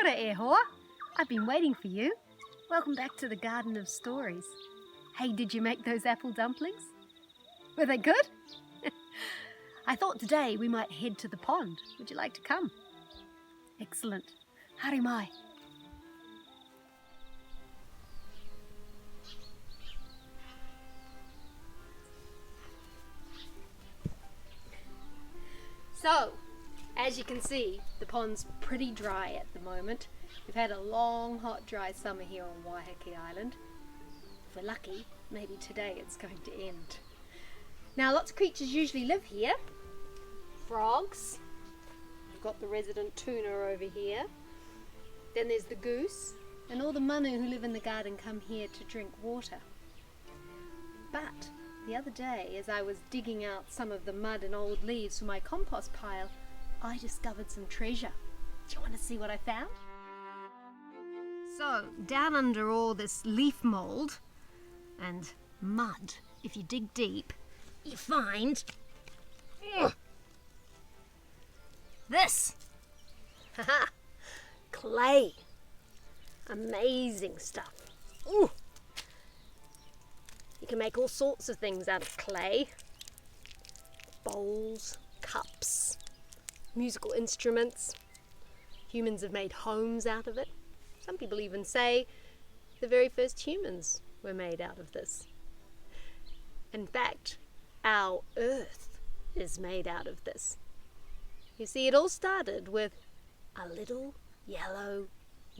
ora e hoa. I've been waiting for you. Welcome back to the Garden of Stories. Hey, did you make those apple dumplings? Were they good? I thought today we might head to the pond. Would you like to come? Excellent. Haere mai. So, as you can see, the pond's pretty dry at the moment. We've had a long, hot, dry summer here on Waiheke Island. If we're lucky, maybe today it's going to end. Now, lots of creatures usually live here. Frogs. We've got the resident tuna over here. Then there's the goose. And all the manu who live in the garden come here to drink water. But the other day, as I was digging out some of the mud and old leaves for my compost pile, I discovered some treasure. Do you want to see what I found? So, down under all this leaf mould and mud, if you dig deep, you find this. Haha, clay. Amazing stuff. Ooh. You can make all sorts of things out of clay. Bowls, cups, musical instruments. Humans have made homes out of it. Some people even say the very first humans were made out of this. In fact, our earth is made out of this. You see, it all started with a little yellow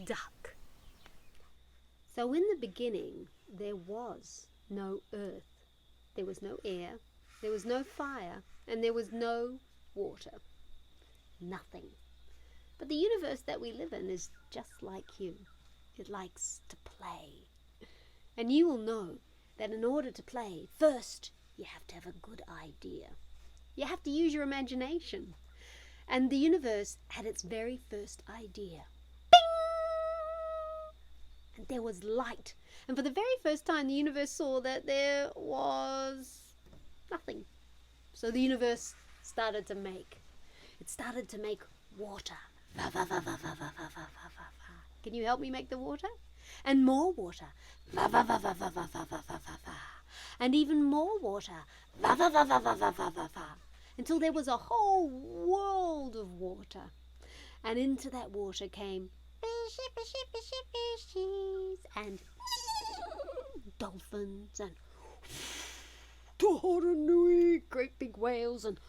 duck. So in the beginning, there was no earth. There was no air, there was no fire, and there was no water. Nothing. But the universe that we live in is just like you. It likes to play. And you will know that in order to play, first you have to have a good idea. You have to use your imagination. And the universe had its very first idea. Bing! And there was light. And for the very first time, the universe saw that there was nothing. So the universe started to make. It started to make water. Va, va, va, va, va, va, va, va, va, va. Can you help me make the water? And more water. Va, va, va, va, va, va, va, va, va, va, va. And even more water. Va, va, va, va, va, va, va, va, va. Until there was a whole world of water. And into that water came fishies and dolphins and tohoranui, great big whales and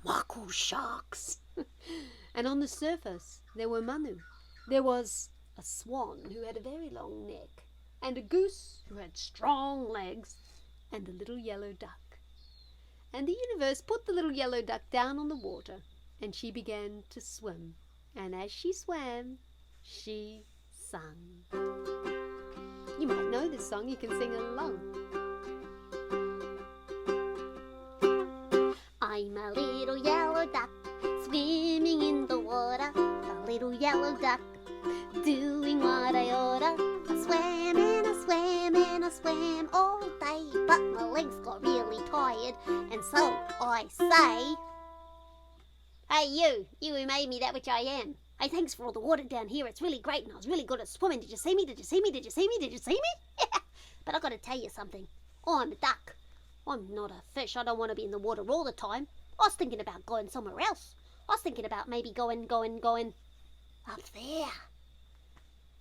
mako sharks. And on the surface there were manu. There was a swan who had a very long neck, and a goose who had strong legs, and a little yellow duck. And the universe put the little yellow duck down on the water, and she began to swim. And as she swam, she sang. You might know this song, you can sing it along. I'm a little yellow duck, swimming in the water. A little yellow duck, doing what I oughta. I swam and I swam and I swam all day, but my legs got really tired, and so I say, hey you who made me that which I am. Hey, thanks for all the water down here. It's really great, and I was really good at swimming. Did you see me? Did you see me? Did you see me? Did you see me? But I got to tell you something. I'm a duck. I'm not a fish. I don't want to be in the water all the time. I was thinking about going somewhere else. I was thinking about maybe going up there.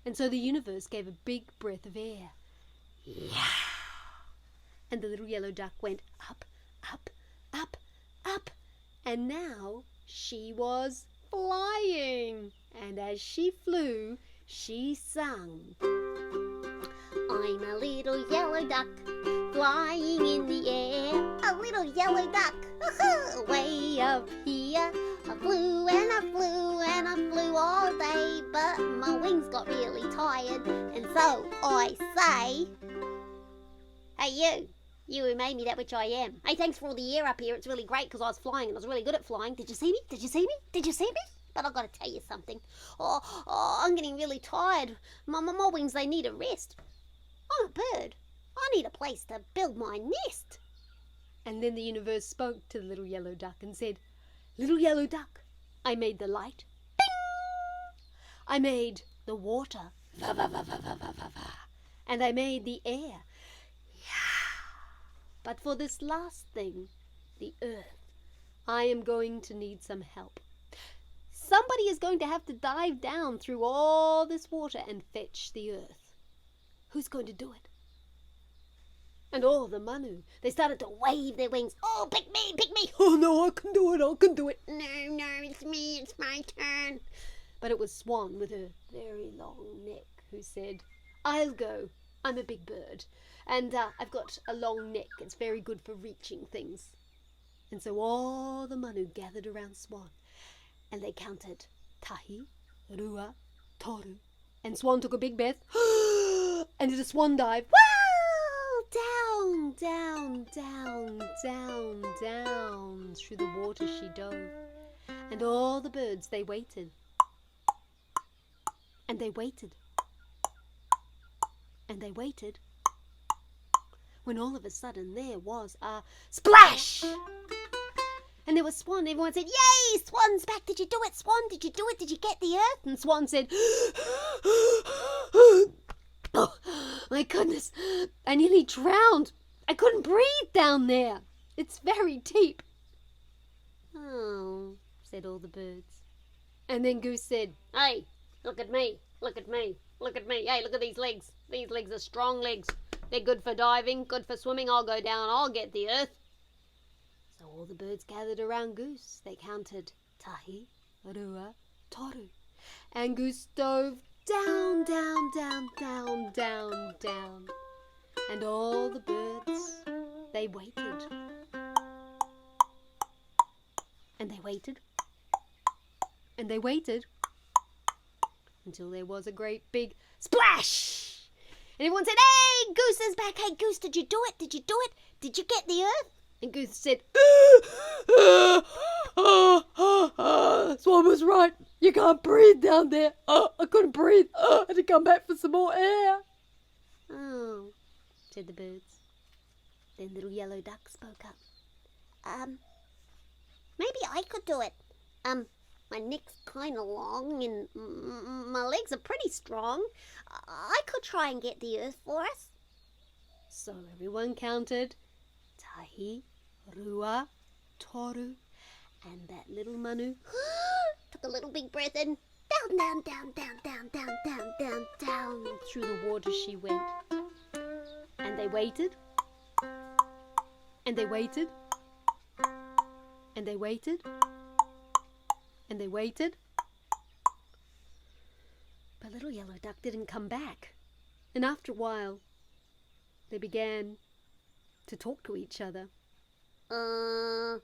And so the universe gave a big breath of air. Yeah. And the little yellow duck went up, up, up, up. And now she was flying. And as she flew, she sang. I'm a little yellow duck, flying in the air. A little yellow duck, way up here. I flew and I flew and I flew all day, but my wings got really tired, and so I say, hey you who made me that which I am. Hey, thanks for all the air up here. It's really great because I was flying and I was really good at flying. Did you see me? Did you see me? Did you see me? But I've got to tell you something. Oh, I'm getting really tired. My wings, they need a rest. I'm a bird. I need a place to build my nest. And then the universe spoke to the little yellow duck and said, little yellow duck, I made the light. Bing! I made the water, va, va, va, va, va, va, va, va. And I made the air, yeah. But for this last thing, the earth, I am going to need some help. Somebody is going to have to dive down through all this water and fetch the earth. Who's going to do it? And all the manu, they started to wave their wings. Oh, pick me, pick me. Oh, no, I can do it, I can do it. No, it's me, it's my turn. But it was Swan with her very long neck who said, I'll go. I'm a big bird. And I've got a long neck. It's very good for reaching things. And so all the manu gathered around Swan. And they counted tahi, rua, toru. And Swan took a big breath and did a swan dive. Down, down, down, down, down. Through the water she dove. And all the birds, they waited. And they waited. And they waited. When all of a sudden there was a splash! And there was Swan. Everyone said, yay, Swan's back. Did you do it, Swan? Did you do it? Did you get the earth? And Swan said, oh, my goodness, I nearly drowned. I couldn't breathe down there. It's very deep. Oh, said all the birds. And then Goose said, hey, look at me, look at me, look at me. Hey, look at these legs. These legs are strong legs. They're good for diving, good for swimming. I'll go down, I'll get the earth. So all the birds gathered around Goose. They counted tahi, rua, toru. And Goose dove down, down, down, down, down, down. And all the birds, they waited. And they waited. And they waited. Until there was a great big splash. And everyone said, hey, Goose is back. Hey, Goose, did you do it? Did you do it? Did you get the earth? And Goose said, Swan was right. You can't breathe down there. I couldn't breathe. I had to come back for some more air. Oh, said the birds. Then Little Yellow Duck spoke up. Maybe I could do it. My neck's kind of long and my legs are pretty strong. I could try and get the earth for us. So everyone counted tahi, rua, toru, and that little manu took a little big breath in. Down, down, down, down, down, down, down, down, down. Through the water she went. And they waited. And they waited. And they waited. And they waited. But Little Yellow Duck didn't come back. And after a while, they began to talk to each other. Do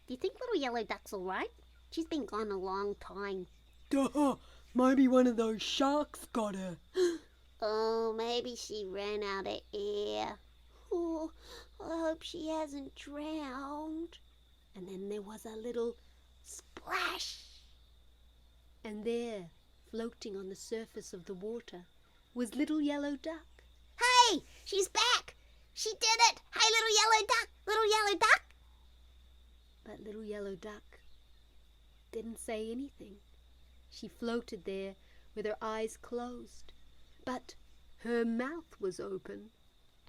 you think Little Yellow Duck's alright? She's been gone a long time. Duh! Maybe one of those sharks got her. Oh, maybe she ran out of air. Oh, I hope she hasn't drowned. And then there was a little splash. And there, floating on the surface of the water, was Little Yellow Duck. Hey, she's back! She did it! Hey, Little Yellow Duck! Little Yellow Duck! But Little Yellow Duck didn't say anything. She floated there with her eyes closed. But her mouth was open,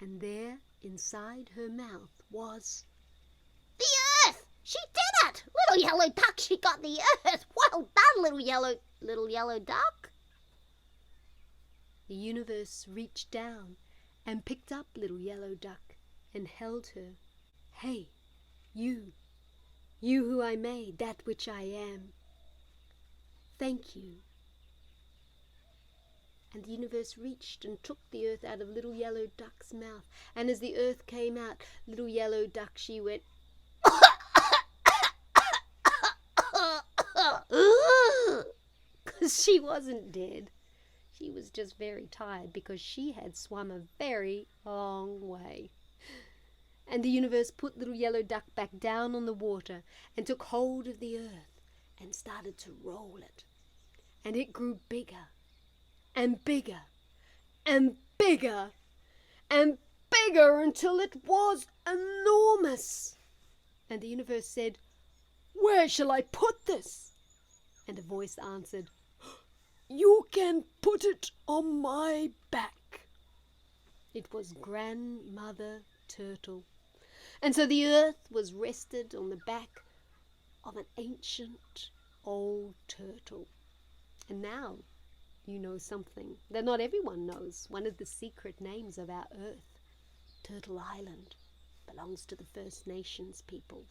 and there, inside her mouth, was the earth! She did it! Little Yellow Duck, she got the earth! Well done, Little Yellow Duck! The universe reached down and picked up Little Yellow Duck and held her. Hey, you who I made, that which I am. Thank you. And the universe reached and took the earth out of Little Yellow Duck's mouth. And as the earth came out, Little Yellow Duck, she went, because she wasn't dead. She was just very tired because she had swum a very long way. And the universe put Little Yellow Duck back down on the water and took hold of the earth and started to roll it. And it grew bigger and bigger and bigger and bigger until it was enormous. And the universe said, where shall I put this? And a voice answered, You can put it on my back. It was Grandmother Turtle. And so the earth was rested on the back of an ancient old turtle. And now you know something that not everyone knows. One of the secret names of our earth, Turtle Island, belongs to the First Nations people.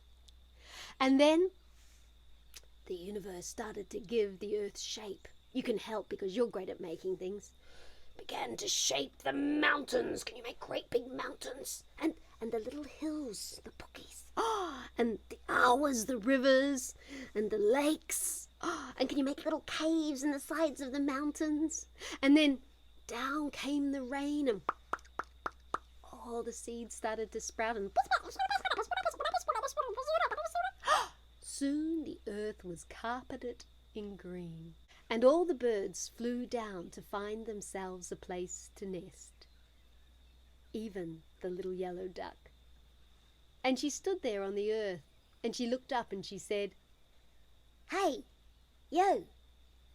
And then the universe started to give the earth shape. You can help because you're great at making things. Began to shape the mountains. Can you make great big mountains? And the little hills, the pookies. And the awas, the rivers, and the lakes. And can you make little caves in the sides of the mountains? And then down came the rain, and all the seeds started to sprout, and soon the earth was carpeted in green. And all the birds flew down to find themselves a place to nest. Even the little yellow duck. And she stood there on the earth, and she looked up and she said, "Hey, you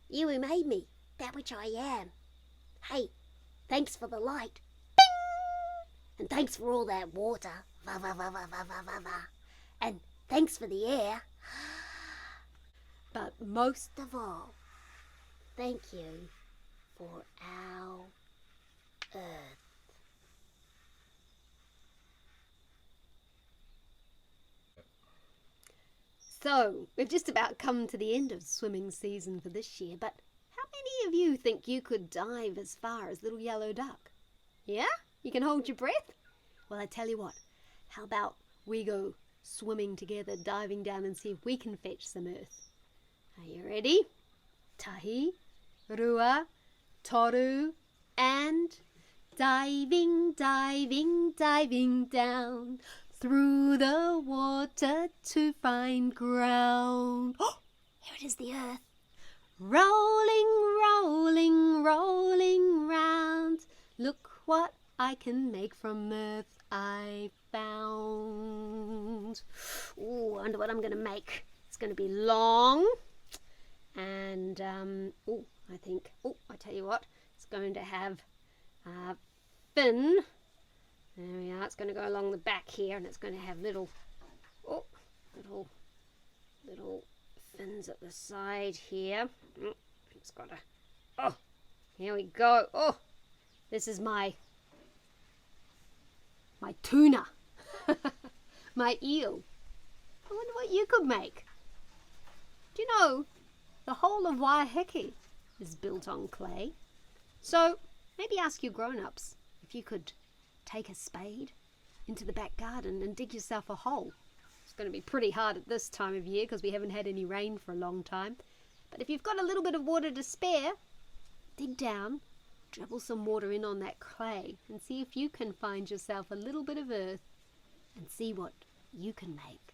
who made me, that which I am. Hey, thanks for the light. Bing! And thanks for all that water. Va, va, va, va, va, va, va, va. And thanks for the air. But most of all, thank you for our earth." So, we've just about come to the end of swimming season for this year, but how many of you think you could dive as far as Little Yellow Duck? Yeah? You can hold your breath? Well, I tell you what, how about we go swimming together, diving down and see if we can fetch some earth. Are you ready? Tahi, rua, toru, and diving, diving, diving down through the water to find ground. Oh, here it is, the earth. Rolling, rolling, rolling round. Look what I can make from earth I found. Ooh, I wonder what I'm going to make. It's going to be long. And, I tell you what, it's going to have a fin. There we are. It's going to go along the back here, and it's going to have little fins at the side here. It's got here we go. Oh, this is my tuna, my eel. I wonder what you could make. Do you know, the whole of Waiheke is built on clay. So maybe ask your grown-ups if you could take a spade into the back garden and dig yourself a hole. It's going to be pretty hard at this time of year because we haven't had any rain for a long time. But if you've got a little bit of water to spare, dig down, dribble some water in on that clay and see if you can find yourself a little bit of earth and see what you can make.